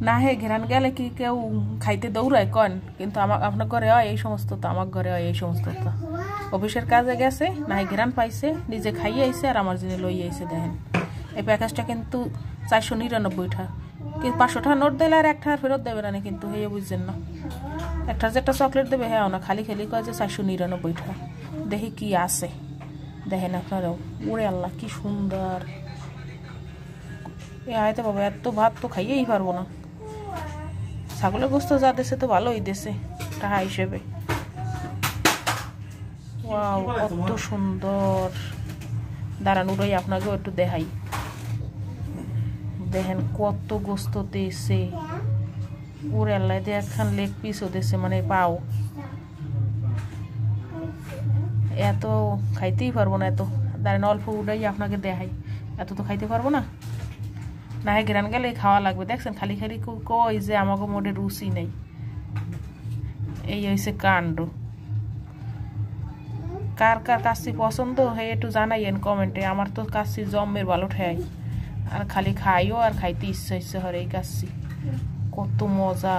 না হে ঘেরান গেলে কি কেউ খাইতে দৌড়ায় কন, কিন্তু আপনার ঘরে হয় এই সমস্ত, তো আমার ঘরে হয় এই সমস্ত। তো অফিসের কাজে গেছে, না ঘেরান পাইছে, নিজে খাইয়ে আইছে আর আমার জন্য লইয়ে আইছে। দেখেন এই প্যাকেজটা কিন্তু 499 কিন্তু 500 টাকা নোট দিলে আর 1 টাকা ফেরত দেবে না, কিন্তু হে বুঝছেন না, একটা যেটা চকলেট দেবে হ্যাঁ না, খালি খালি কয় যে 499 টাকা। দেখি কি আছে, দেখেন আপনারাও। ওরে আল্লাহ কি সুন্দর! এ আয়তে বাবা, এত ভাত তো খাইয়েই পারবো না। ছাগলের গোস্ত যা দেশে তো ভালোই দেশে টাকা হিসেবে। ওয়াও কত সুন্দর! দাঁড়ান উড়াই আপনাকেও একটু দেখাই। দেখেন কত গোস্ত দেশে। ওরে আল্লাহ, দেখেন লেগ পিসও দেশে, মানে পাও। এত খাইতেই পারবো না এত। দাঁড়ান অল্প উড়াই আপনাকে দেখাই, এত তো খাইতে পারবো না। না হয় গ্রান গেলে খাওয়া লাগবে। দেখছেন খালি খালি কই যে আমাকে মোটে রুচি নেই। এই হয়েছে কাণ্ড। কার কার কাচ্চি পছন্দ হয় একটু জানাইয়েন কমেন্টে। আমার তো কাচ্চি জম্মের ভালো ঠেয়, আর খালি খাইও আর খাইতে ইচ্ছা ইচ্ছা হয় এই কাচ্চি। কত মজা!